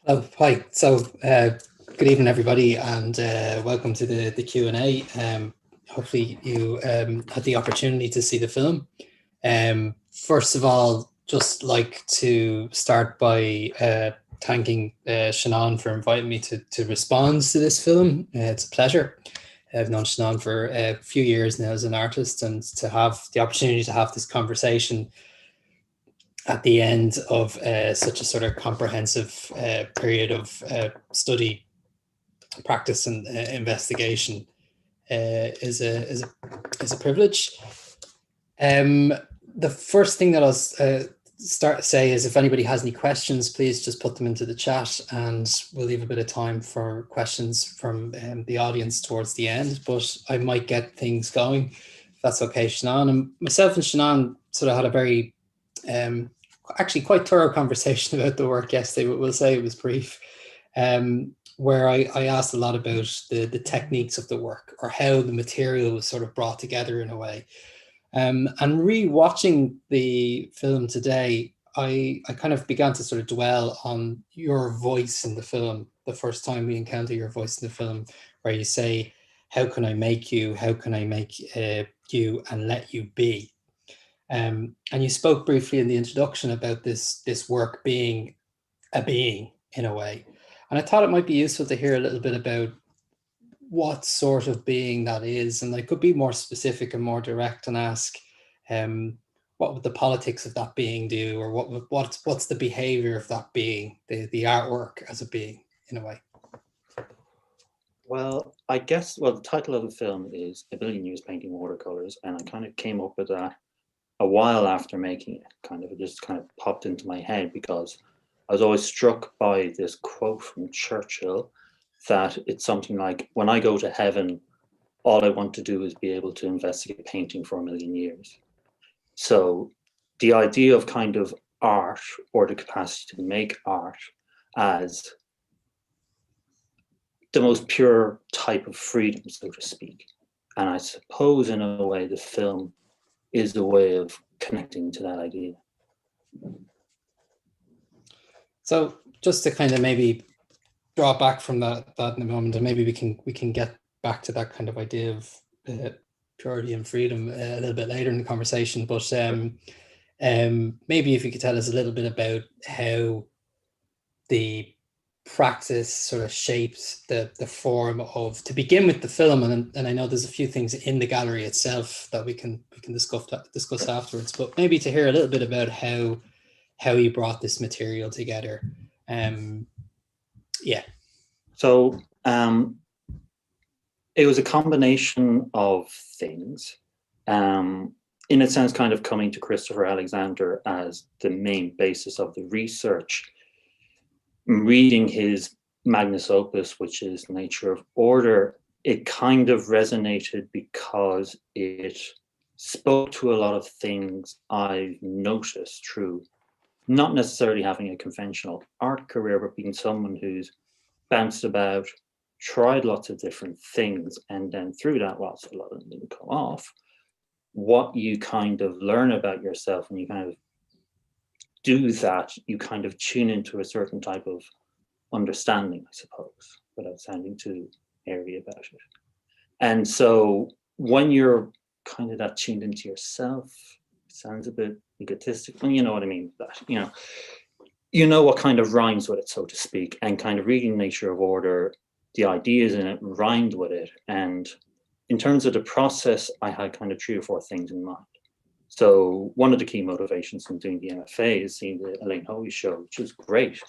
Oh, hi. Good evening, everybody, and welcome to the Q&A. Hopefully you had the opportunity to see the film. First of all, just like to start by thanking Seanán for inviting me to respond to this film. It's a pleasure. I've known Seanán for a few years now as an artist, and to have the opportunity to have this conversation at the end of such a sort of comprehensive period of study, practice, and investigation is a privilege. The first thing that I'll start to say is, if anybody has any questions, please just put them into the chat, and we'll leave a bit of time for questions from the audience towards the end. But I might get things going, if that's okay, Seanán. And myself and Seanán sort of had a very actually quite thorough conversation about the work yesterday, but we'll say it was brief, where I asked a lot about the techniques of the work, or how the material was sort of brought together in a way. And re-watching the film today, I kind of began to sort of dwell on your voice in the film, the first time we encounter your voice in the film, where you say, "How can I make you? How can I make you and let you be?" And you spoke briefly in the introduction about this work being a being in a way. And I thought it might be useful to hear a little bit about what sort of being that is. And I could be more specific and more direct and ask, what would the politics of that being do? Or what's the behavior of that being, the artwork as a being in a way? Well, I guess, the title of the film is A Million Years Painting Watercolours, and I kind of came up with that a while after making it. It just kind of popped into my head, because I was always struck by this quote from Churchill, that it's something like, when I go to heaven, all I want to do is be able to investigate painting for 1,000,000 years. So the idea of kind of art, or the capacity to make art, as the most pure type of freedom, so to speak. And I suppose in a way the film is the way of connecting to that idea. So just to kind of maybe draw back from that in a moment, and maybe we can get back to that kind of idea of purity and freedom a little bit later in the conversation. But maybe if you could tell us a little bit about how the practice sort of shapes the form of, to begin with, the film, and I know there's a few things in the gallery itself that we can discuss afterwards, but maybe to hear a little bit about how you brought this material together. Yeah. So it was a combination of things. In a sense, kind of coming to Christopher Alexander as the main basis of the research. Reading his magnus opus, which is Nature of Order, it kind of resonated because it spoke to a lot of things I've noticed through not necessarily having a conventional art career, but being someone who's bounced about, tried lots of different things, and then through that, whilst a lot of them didn't come off, what you kind of learn about yourself when you kind of do that, you kind of tune into a certain type of understanding, I suppose, without sounding too airy about it. And so when you're kind of that tuned into yourself, it sounds a bit egotistical, you know what I mean? That, you know what kind of rhymes with it, so to speak, and kind of reading Nature of Order, the ideas in it rhymed with it. And in terms of the process, I had kind of 3 or 4 things in mind. So one of the key motivations in doing the MFA is seeing the Elaine Hoey show, which was great.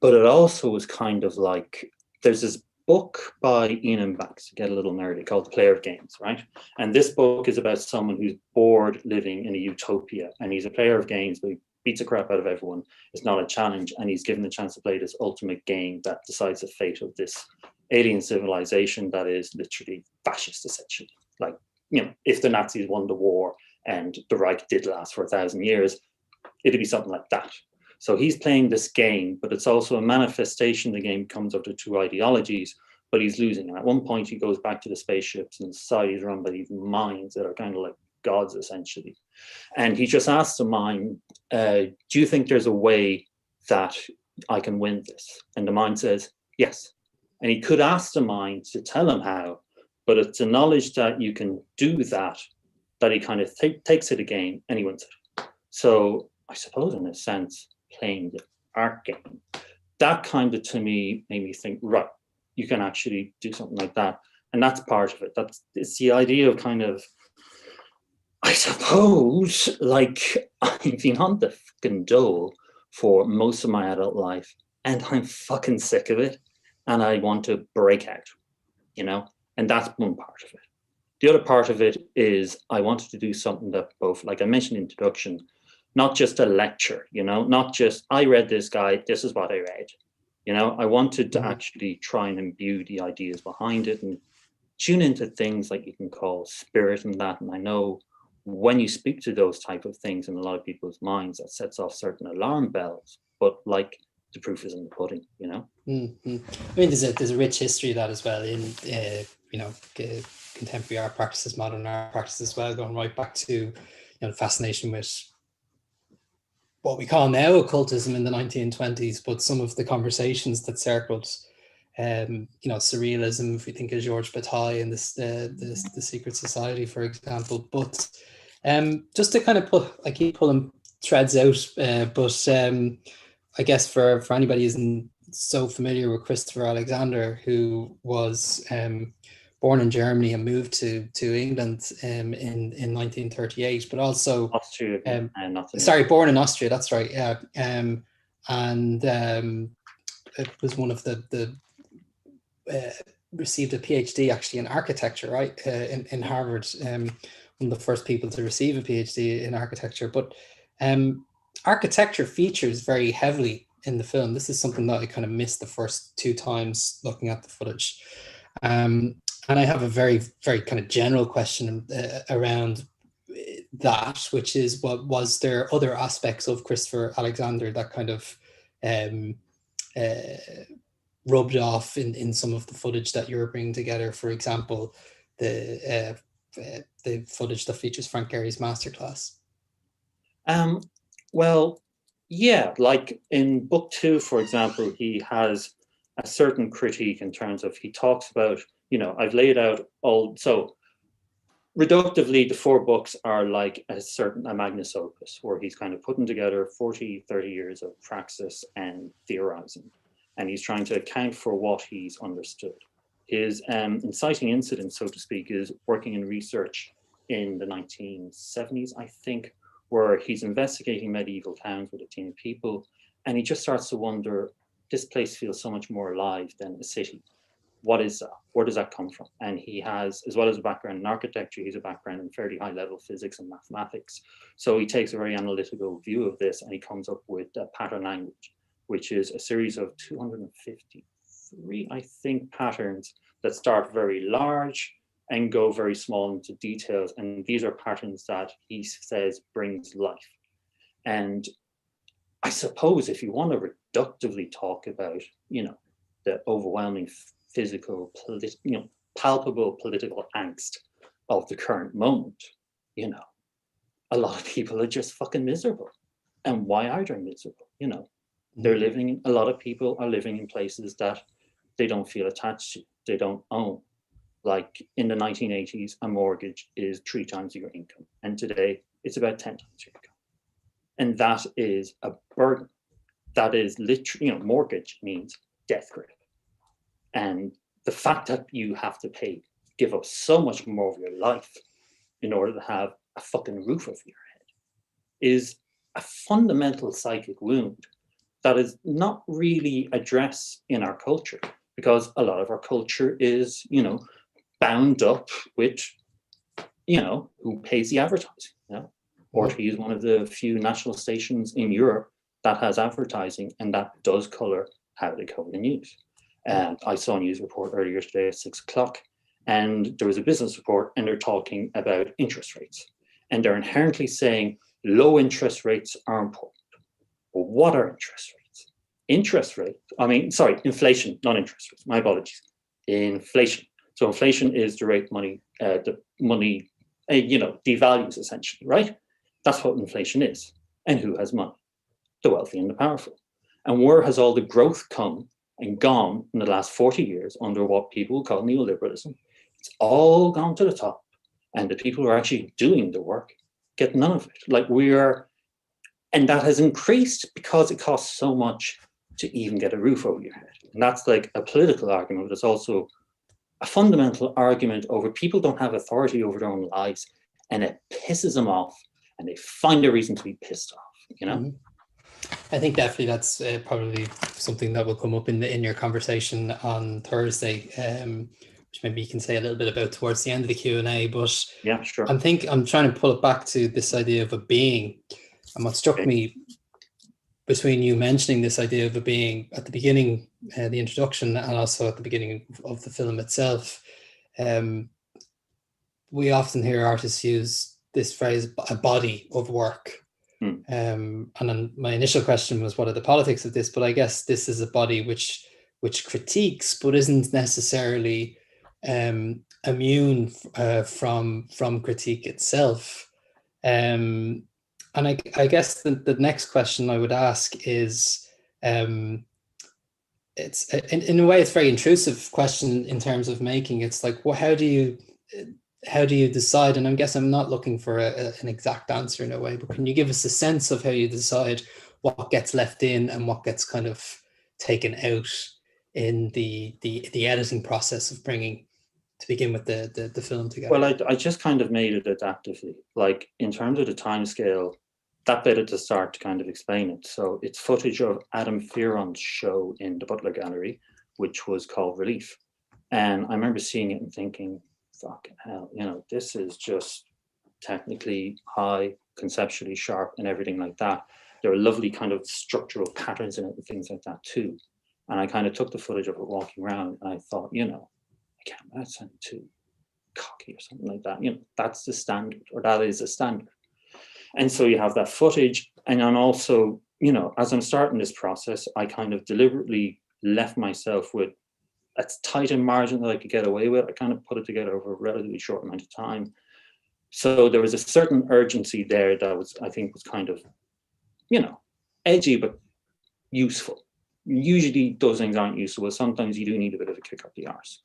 But it also was kind of like, there's this book by Ian Banks, to get a little nerdy, called The Player of Games, right? And this book is about someone who's bored living in a utopia, and he's a player of games, but he beats the crap out of everyone. It's not a challenge, and he's given the chance to play this ultimate game that decides the fate of this alien civilization that is literally fascist, essentially. Like, if the Nazis won the war and the Reich did last for 1,000 years, it'd be something like that. So he's playing this game, but it's also a manifestation. The game comes up to 2 ideologies, but he's losing. And at one point, he goes back to the spaceships, and society is run by these minds that are kind of like gods, essentially. And he just asks the mind, do you think there's a way that I can win this. And the mind says, yes. And he could ask the mind to tell him how, but it's the knowledge that you can do that he kind of takes it again and he wins it. So I suppose in a sense, playing the art game, that kind of to me made me think, right, you can actually do something like that. And that's part of it. It's the idea of kind of, I suppose, like I've been on the fucking dole for most of my adult life and I'm fucking sick of it. And I want to break out, you know, and that's one part of it. The other part of it is I wanted to do something that both, like I mentioned in introduction, not just a lecture, you know, not just I read this guide, this is what I read. You know, I wanted to actually try and imbue the ideas behind it and tune into things like you can call spirit and that. And I know when you speak to those type of things in a lot of people's minds, that sets off certain alarm bells. But like the proof is in the pudding, you know. Mm-hmm. I mean, there's a rich history of that as well in you know, contemporary art practices, modern art practices as well, going right back to, you know, fascination with what we call now occultism in the 1920s, but some of the conversations that circled, you know, surrealism, if we think of Georges Bataille and the Secret Society, for example. But just to kind of I keep pulling threads out, but I guess for anybody who isn't so familiar with Christopher Alexander, who was born in Germany and moved to England in 1938, but also Austria, born in Austria. That's right. Yeah, and it was one of the received a PhD actually in architecture, right, in Harvard. One of the first people to receive a PhD in architecture. But architecture features very heavily in the film. This is something that I kind of missed the first two times looking at the footage. And I have a very, very kind of general question around that, which is, what was there other aspects of Christopher Alexander that kind of rubbed off in some of the footage that you're bringing together? For example, the footage that features Frank Gehry's masterclass. Well, yeah, like in book 2, for example, he has a certain critique in terms of, he talks about, you know, I've laid out all, so reductively, the 4 books are like a magnus opus, where he's kind of putting together 30 years of praxis and theorizing, and he's trying to account for what he's understood. His inciting incident, so to speak, is working in research in the 1970s, I think, where he's investigating medieval towns with a team of people, and he just starts to wonder, this place feels so much more alive than a city. What is that? Where does that come from? And he has, as well as a background in architecture, he's a background in fairly high level physics and mathematics. So he takes a very analytical view of this, and he comes up with a pattern language, which is a series of 253, I think, patterns that start very large and go very small into details. And these are patterns that he says brings life. And I suppose if you want to reductively talk about, you know, the overwhelming physical, palpable political angst of the current moment, you know, a lot of people are just fucking miserable. And why are they miserable? You know, they're living, a lot of people are living in places that they don't feel attached to, they don't own. Like in the 1980s, a mortgage is 3 times your income. And today it's about 10 times your income. And that is a burden. That is literally, you know, mortgage means death grip. And the fact that you have to give up so much more of your life in order to have a fucking roof over your head is a fundamental psychic wound that is not really addressed in our culture, because a lot of our culture is, you know, bound up with, you know, who pays the advertising, you know, or to use one of the few national stations in Europe that has advertising and that does color how they cover the news. And I saw a news report earlier today at 6 o'clock, and there was a business report, and they're talking about interest rates, and they're inherently saying low interest rates are important. But what are interest rates? Inflation, not interest rates. My apologies. Inflation. So inflation is the rate money, devalues essentially, right? That's what inflation is. And who has money? The wealthy and the powerful. And where has all the growth come and gone in the last 40 years under what people call neoliberalism? It's all gone to the top. And the people who are actually doing the work get none of it. Like and that has increased because it costs so much to even get a roof over your head. And that's like a political argument, but it's also a fundamental argument over people don't have authority over their own lives, and it pisses them off, and they find a reason to be pissed off, you know? I think definitely that's probably something that will come up in your conversation on Thursday, which maybe you can say a little bit about towards the end of the Q&A. But yeah, sure. I'm trying to pull it back to this idea of a being, and what struck me between you mentioning this idea of a being at the beginning, the introduction, and also at the beginning of the film itself. We often hear artists use this phrase, a body of work. And then my initial question was, what are the politics of this? But I guess this is a body which critiques, but isn't necessarily immune from critique itself. And I guess the next question I would ask is, it's in a way it's a very intrusive question in terms of making. It's like, well, how do you decide? And I guess I'm not looking for an exact answer in a way, but can you give us a sense of how you decide what gets left in and what gets kind of taken out in the editing process of bringing, to begin with, the film together? Well, I just kind of made it adaptively. Like, in terms of the time scale, that bit at the start to kind of explain it. So it's footage of Adam Fearon's show in the Butler Gallery, which was called Relief. And I remember seeing it and thinking, fucking hell, you know, this is just technically high, conceptually sharp and everything like that. There are lovely kind of structural patterns in it and things like that too. And I kind of took the footage of it walking around and I thought, you know, I can't, that sounded too cocky or something like that. You know, that's the standard, or that is the standard. And so you have that footage. And I'm also, you know, as I'm starting this process, I kind of deliberately left myself with as tight a margin that I could get away with. I kind of put it together over a relatively short amount of time. So there was a certain urgency there that was, I think, was kind of, you know, edgy, but useful. Usually those things aren't useful. Sometimes you do need a bit of a kick up the arse.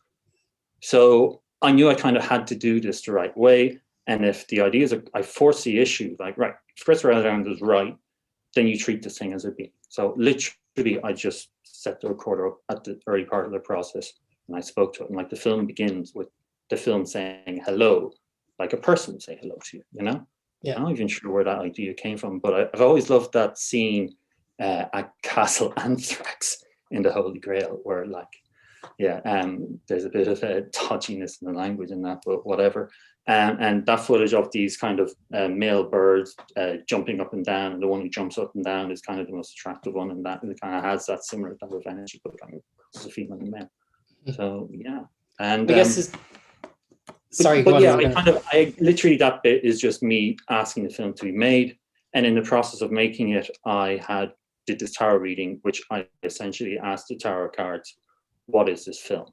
So I knew I kind of had to do this the right way. And if the idea is, I force the issue, like, right, if Christopher Alexander is right, then you treat this thing as a being. So literally, I just set the recorder up at the early part of the process and I spoke to it. And like, the film begins with the film saying hello, like a person would say hello to you, you know? Yeah. I'm not even sure where that idea came from, but I've always loved that scene at Castle Anthrax in the Holy Grail, where like, yeah, there's a bit of a dodginess in the language in that, but whatever. And that footage of these kind of male birds jumping up and down, and the one who jumps up and down is kind of the most attractive one, and that it kind of has that similar type of energy, but kind of it's a female and male. So yeah, and I guess sorry, but yeah, I literally, that bit is just me asking the film to be made, and in the process of making it, I did this tarot reading, which I essentially asked the tarot cards, what is this film?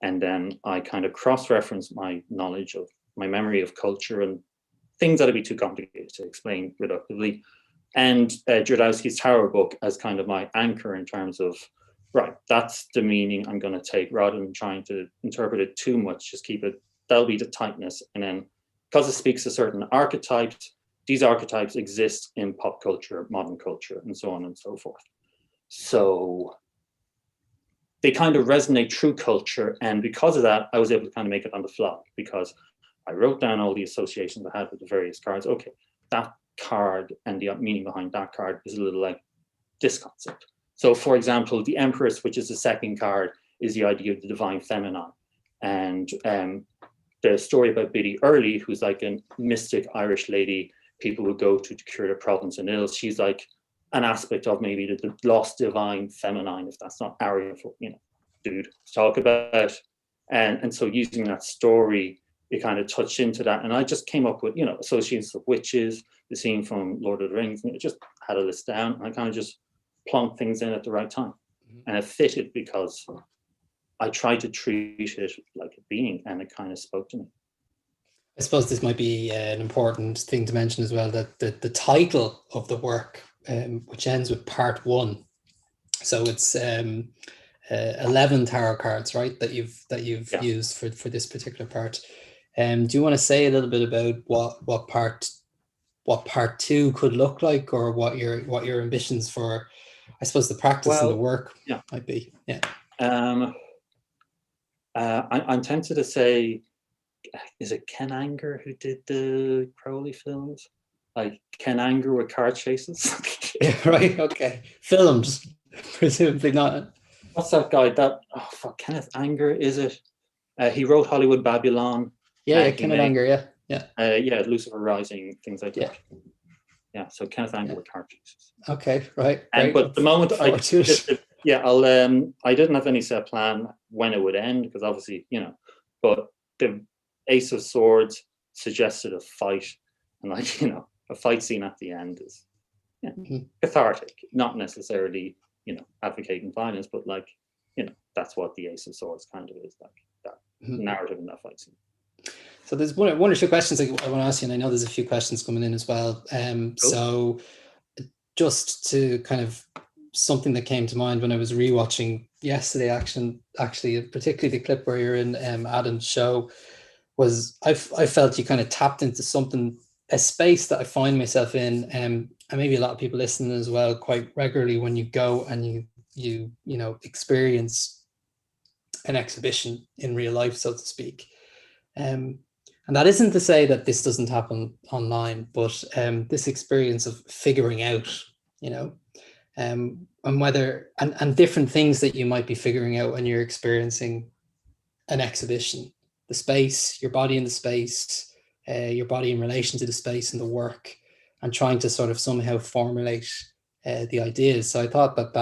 And then I kind of cross-referenced my knowledge of my memory of culture and things that'd be too complicated to explain reductively, and Jodorowsky's tarot book as kind of my anchor in terms of, right, that's the meaning I'm going to take, rather than trying to interpret it too much, just keep it, that'll be the tightness. And then because it speaks to certain archetypes, these archetypes exist in pop culture, modern culture, and so on and so forth. So they kind of resonate through culture. And because of that, I was able to kind of make it on the fly, because I wrote down all the associations I had with the various cards. Okay, that card and the meaning behind that card is a little like this concept. So for example, the Empress, which is the second card, is the idea of the divine feminine. And the story about Biddy Early, who's like a mystic Irish lady people would go to cure their problems and ills. She's like an aspect of maybe the lost divine feminine, if that's not Aryan for, you know, dude to talk about. And so using that story, it kind of touched into that. And I just came up with, you know, associations of witches, the scene from Lord of the Rings, and it just had a list down. And I kind of just plonked things in at the right time. And it fitted because I tried to treat it like a being, and it kind of spoke to me. I suppose this might be an important thing to mention as well, that the title of the work, which ends with part 1, So it's 11 tarot cards, right? That you've Yeah. used for this particular part. Do you want to say a little bit about what part two could look like, or what your ambitions for, I suppose, the practice and the work might be? Yeah. I'm tempted to say, is it Ken Anger who did the Crowley films? Like Ken Anger with car chases? Yeah, right. Okay. Filmed, presumably not. What's that guy? Kenneth Anger, is it? He wrote Hollywood Babylon. Yeah, Kenneth Anger. Yeah, Lucifer Rising, things like that. Yeah, so Kenneth Anger with car chases. Okay, right. But the moment I didn't have any set plan when it would end, because obviously, but the Ace of Swords suggested a fight, and a fight scene at the end is cathartic, not necessarily advocating violence, but that's what the Ace of Swords kind of is, like that narrative in that fight scene. So there's one or two questions I want to ask you, and I know there's a few questions coming in as well. Cool. So just to kind of, something that came to mind when I was rewatching yesterday, actually, particularly the clip where you're in Adam's show, was I felt you kind of tapped into something, a space that I find myself in, and maybe a lot of people listening as well, quite regularly, when you go and you experience an exhibition in real life, so to speak. And that isn't to say that this doesn't happen online, but this experience of figuring out, and whether, and different things that you might be figuring out when you're experiencing an exhibition, the space, your body in the space, your body in relation to the space and the work, and trying to sort of somehow formulate the ideas. So I thought that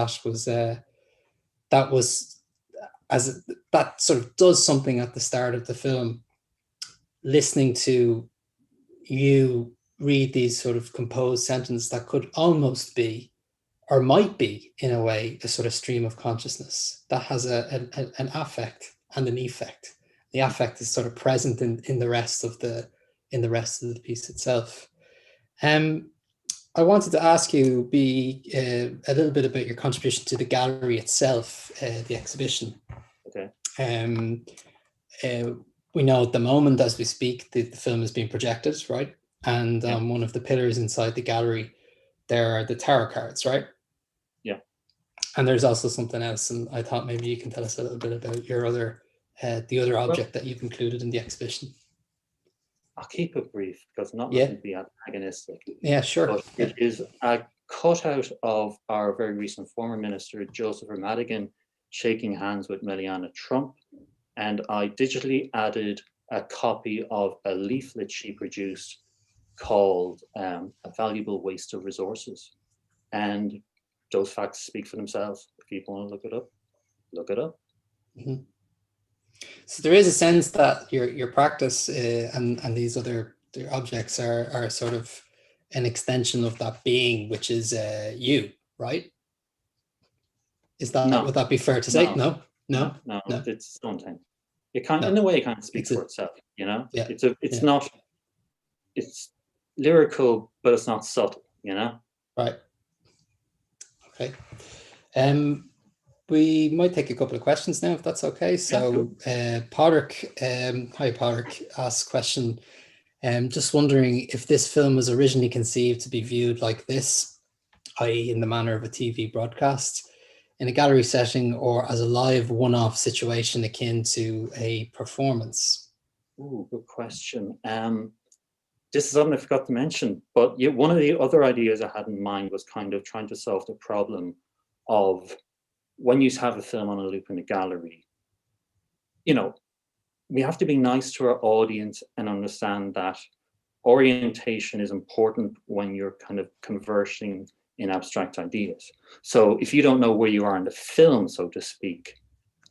that sort of does something at the start of the film, listening to you read these sort of composed sentences that could almost be, or might be in a way, a sort of stream of consciousness that has an affect and an effect. The affect is sort of present in the rest of the piece itself. I wanted to ask you a little bit about your contribution to the gallery itself, the exhibition. Okay. We know at the moment, as we speak, the film is being projected, right? And one of the pillars inside the gallery, there are the tarot cards, right? Yeah. And there's also something else, and I thought maybe you can tell us a little bit about your the other object that you've included in the exhibition. I'll keep it brief, because not looking to be antagonistic. Yeah, sure. But it is a cutout of our very recent former minister, Joseph Madigan, shaking hands with Melania Trump. And I digitally added a copy of a leaflet she produced called A Valuable Waste of Resources. And those facts speak for themselves. If people want to look it up, look it up. Mm-hmm. So there is a sense that your practice and these other objects are sort of an extension of that being, which is you, right? Is that, no. Would that be fair to say? No. It's its own thing. It can't, in a way, it can't speak for itself. Yeah. It's not. It's lyrical, but it's not subtle. Right. Okay. We might take a couple of questions now, if that's okay. So, Podrick, hi Podrick, asks question. Just wondering if this film was originally conceived to be viewed like this, i.e. in the manner of a TV broadcast, in a gallery setting, or as a live one-off situation akin to a performance? Ooh, good question. This is something I forgot to mention, but one of the other ideas I had in mind was kind of trying to solve the problem of when you have a film on a loop in a gallery, we have to be nice to our audience and understand that orientation is important when you're kind of conversing in abstract ideas. So if you don't know where you are in the film, so to speak,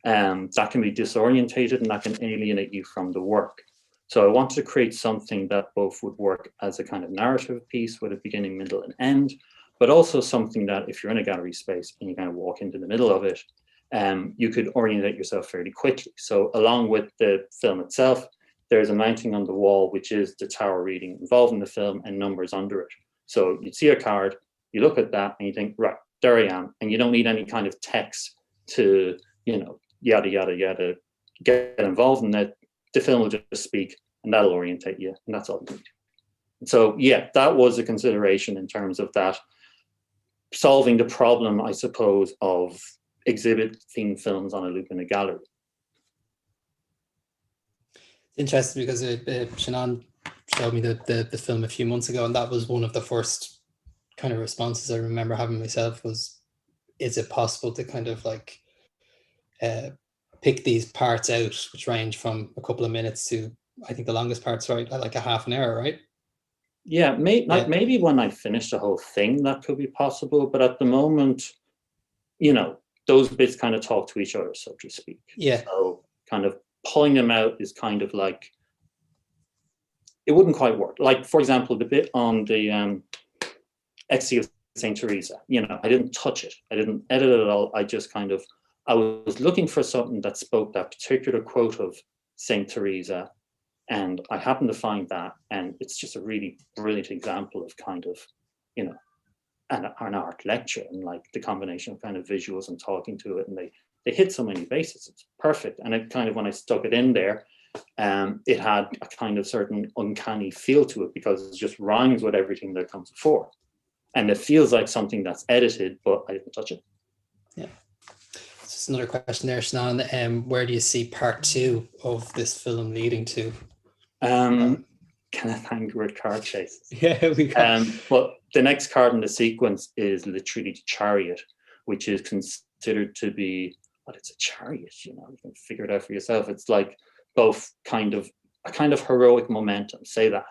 that can be disorientated and that can alienate you from the work. So I wanted to create something that both would work as a kind of narrative piece with a beginning, middle, and end, but also something that if you're in a gallery space and you kind of walk into the middle of it, you could orientate yourself fairly quickly. So along with the film itself, there's a mounting on the wall, which is the tarot reading involved in the film and numbers under it. So you'd see a card, you look at that and you think, right, there I am. And you don't need any kind of text to, you know, yada, yada, yada, get involved in it. The film will just speak and that'll orientate you, and that's all you need. So yeah, that was a consideration in terms of that, solving the problem, I suppose, of exhibiting films on a loop in a gallery. Interesting, because Seanán showed me the film a few months ago, and that was one of the first kind of responses I remember having myself was, is it possible to kind of like pick these parts out, which range from a couple of minutes to, I think the longest part's right, like a half an hour, right? Yeah, maybe when I finish the whole thing, that could be possible. But at the moment, you know, those bits kind of talk to each other, so to speak. Yeah. So kind of pulling them out is kind of like, it wouldn't quite work. Like, for example, the bit on the Ecstasy of St. Teresa, you know, I didn't touch it. I didn't edit it at all. I just kind of, I was looking for something that spoke that particular quote of St. Teresa, and I happened to find that, and it's just a really brilliant example of kind of, you know, an art lecture, and like the combination of kind of visuals and talking to it, and they hit so many bases. It's perfect. And it kind of, when I stuck it in there, it had a kind of certain uncanny feel to it, because it just rhymes with everything that comes before. And it feels like something that's edited, but I didn't touch it. Yeah. Just another question there, Seanán. Where do you see part 2 of this film leading to? Kind of angry car chases. Yeah, we got. But the next card in the sequence is literally the chariot, which is considered to be, well, it's a chariot, you know, you can figure it out for yourself. It's like both kind of a kind of heroic momentum, say that.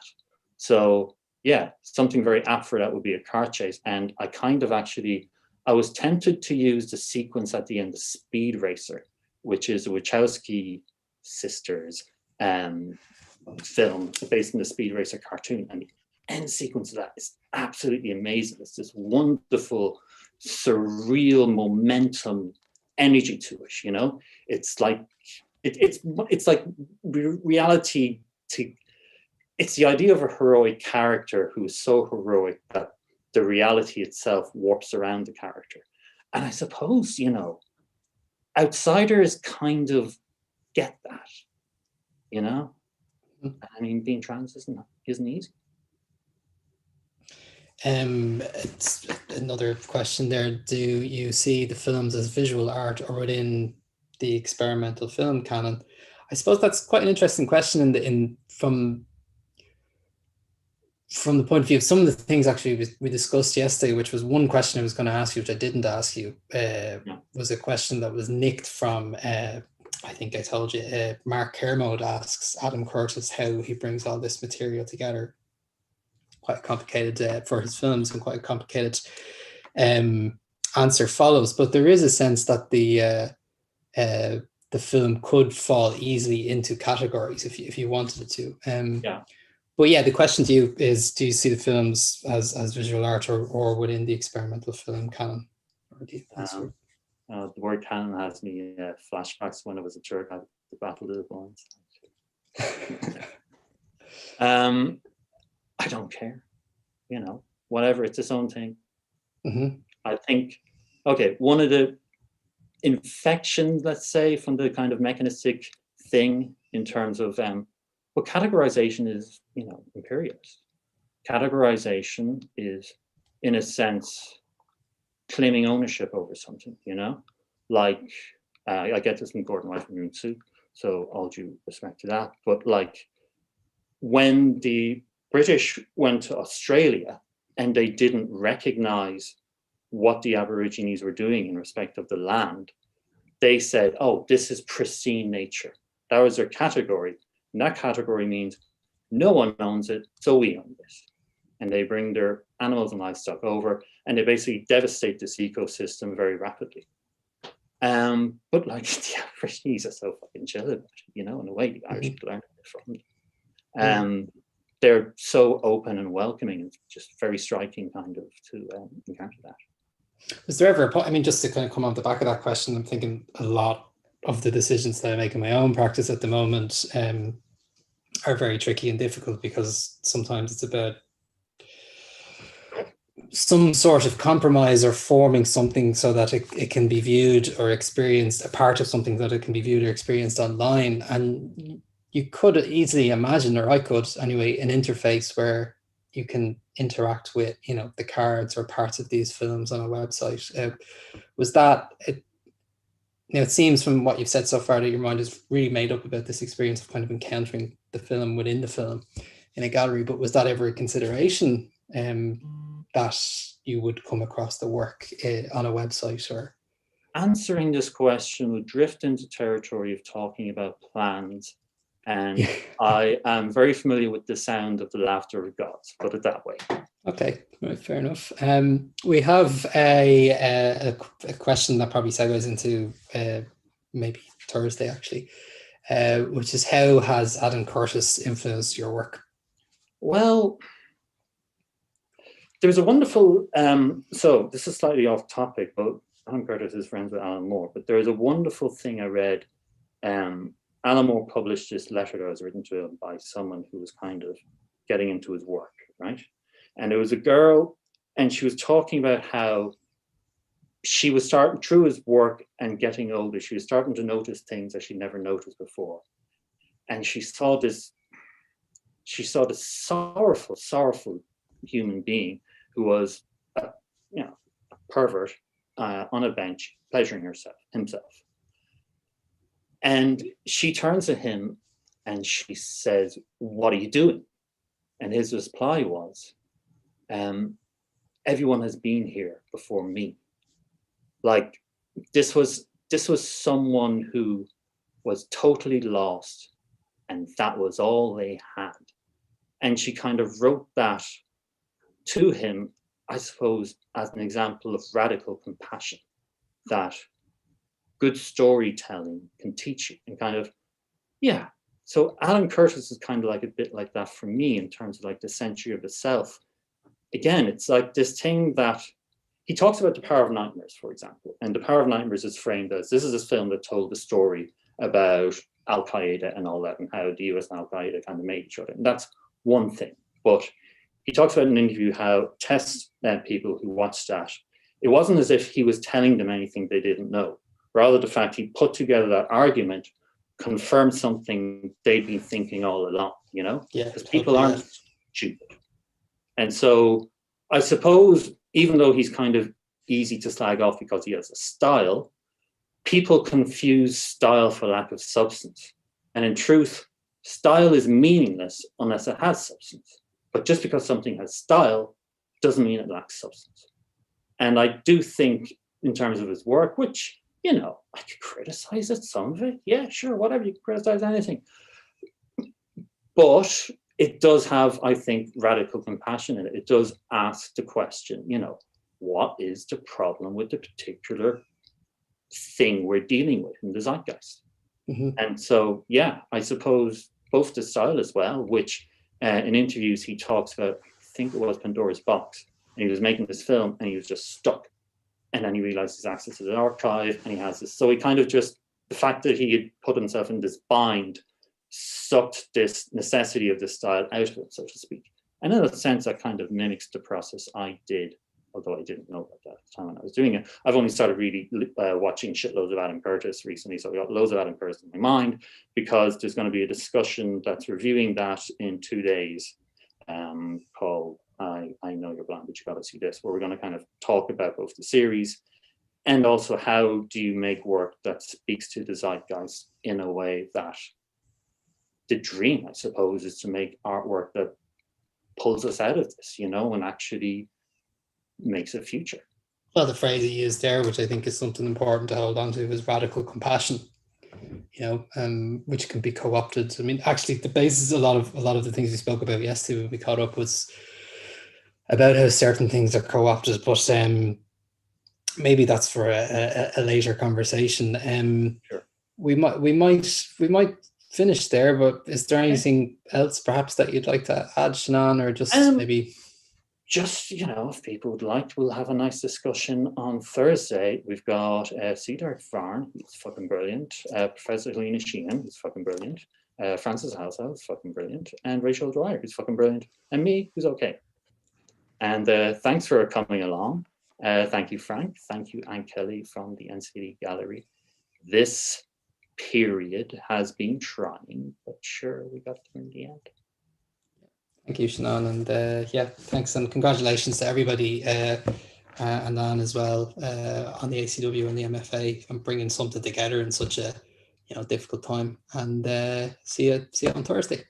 So yeah, something very apt for that would be a car chase. And I kind of actually, I was tempted to use the sequence at the end, the Speed Racer, which is a Wachowski sisters film based on the Speed Racer cartoon. And the end sequence of that is absolutely amazing. It's this wonderful, surreal momentum energy to it, you know? It's like, it's like reality to, it's the idea of a heroic character who is so heroic that the reality itself warps around the character. And I suppose, you know, outsiders kind of get that, you know? I mean, being trans isn't easy. It's another question there. Do you see the films as visual art or within the experimental film canon? I suppose that's quite an interesting question from the point of view of some of the things actually we discussed yesterday, which was one question I was going to ask you, which I didn't ask you, was a question that was nicked from, I think I told you, Mark Kermode asks Adam Curtis how he brings all this material together. Quite complicated for his films, and quite a complicated answer follows. But there is a sense that the film could fall easily into categories if you wanted it to. Yeah. But yeah, the question to you is: do you see the films as visual art or within the experimental film canon? Or do you the word canon has me flashbacks when I was a jerk at the Battle of the Bonds. I don't care, you know, whatever, it's its own thing. Mm-hmm. I think, okay, one of the infections, let's say, from the kind of mechanistic thing in terms of, well, categorization is, you know, imperialist. Categorization is, in a sense, claiming ownership over something, you know? Like, I get this from Gordon White from Moon Soup, so all due respect to that, but like, when the British went to Australia and they didn't recognize what the Aborigines were doing in respect of the land, they said, oh, this is pristine nature. That was their category. And that category means no one owns it, so we own this. And they bring their animals and livestock over, and they basically devastate this ecosystem very rapidly. But like, the Aborigines are so fucking chill about it, you know, in a way, the Irish learn it from them. They're so open and welcoming. It's just very striking kind of to encounter that. Was there ever a point, I mean, just to kind of come on the back of that question, I'm thinking a lot of the decisions that I make in my own practice at the moment are very tricky and difficult, because sometimes it's about some sort of compromise or forming something so that it can be viewed or experienced, a part of something that it can be viewed or experienced online. And you could easily imagine, or I could anyway, an interface where you can interact with, you know, the cards or parts of these films on a website. Was that it? You know, it seems from what you've said so far that your mind is really made up about this experience of kind of encountering the film within the film in a gallery. But was that ever a consideration that you would come across the work on a website? Or answering this question would drift into territory of talking about plans, and I am very familiar with the sound of the laughter of gods, put it that way. Okay, right, fair enough. We have a question that probably segues into maybe Thursday, actually, which is, how has Adam Curtis influenced your work? Well, there's a wonderful, so this is slightly off topic, but Adam Curtis is friends with Alan Moore, but there's a wonderful thing I read. Alan Moore published this letter that was written to him by someone who was kind of getting into his work, right? And it was a girl, and she was talking about how she was starting, through his work and getting older, she was starting to notice things that she never noticed before. And she saw this sorrowful human being who was a pervert on a bench, pleasuring himself. And she turns to him and she says, "What are you doing?" And his reply was, "Everyone has been here before me." Like, this was someone who was totally lost, and that was all they had. And she kind of wrote that to him, I suppose, as an example of radical compassion, that good storytelling can teach you, and kind of, yeah. So Alan Curtis is kind of like a bit like that for me in terms of like the century of the self. Again, it's like this thing that he talks about, The Power of Nightmares, for example. And The Power of Nightmares is framed as, this is this film that told the story about Al-Qaeda and all that, and how the US and Al-Qaeda kind of made each other. And that's one thing. But he talks about in an interview how test people who watched that, it wasn't as if he was telling them anything they didn't know. Rather, the fact he put together that argument confirmed something they'd been thinking all along, you know? Yeah, because people aren't stupid. And so I suppose, even though he's kind of easy to slag off because he has a style, people confuse style for lack of substance. And in truth, style is meaningless unless it has substance. But just because something has style doesn't mean it lacks substance. And I do think, in terms of his work, which, you know, I could criticize it, some of it. Yeah, sure, whatever, you can criticize anything. But it does have, I think, radical compassion in it. It does ask the question, you know, what is the problem with the particular thing we're dealing with in the zeitgeist? Mm-hmm. And so, yeah, I suppose both the style as well, which in interviews he talks about, I think it was Pandora's Box, and he was making this film and he was just stuck. And then he realized his access to the archive, and he has this. So he kind of just, the fact that he had put himself in this bind sucked this necessity of this style out of it, so to speak. And in a sense, that kind of mimics the process I did, although I didn't know about that at the time when I was doing it. I've only started really watching shitloads of Adam Curtis recently, so I got loads of Adam Curtis in my mind, because there's going to be a discussion that's reviewing that in 2 days called I Know You're Blind, but you got to see this, where we're going to kind of talk about both the series and also how do you make work that speaks to the zeitgeist in a way that the dream, I suppose, is to make artwork that pulls us out of this, you know, and actually makes a future. Well, the phrase he used there, which I think is something important to hold on to, is radical compassion, you know, which can be co-opted. I mean, actually, the basis, a lot of the things we spoke about yesterday when we caught up was about how certain things are co-opted, but maybe that's for a later conversation. Sure. We might finish there, but is there anything else perhaps that you'd like to add, Seanán, or just maybe? Just, you know, if people would like, we'll have a nice discussion on Thursday. We've got Cedar Farn, who's fucking brilliant, Professor Helena Sheehan, who's fucking brilliant, Francis Halsall, who's fucking brilliant, and Rachel Dwyer, who's fucking brilliant, and me, who's okay. And thanks for coming along. Thank you, Frank. Thank you, Anne Kelly from the NCAD Gallery. This period has been trying, but sure, we got there in the end. Thank you, Seanán, and yeah, thanks and congratulations to everybody, and Anne as well, on the ACW and the MFA, and bringing something together in such a difficult time. And see you on Thursday.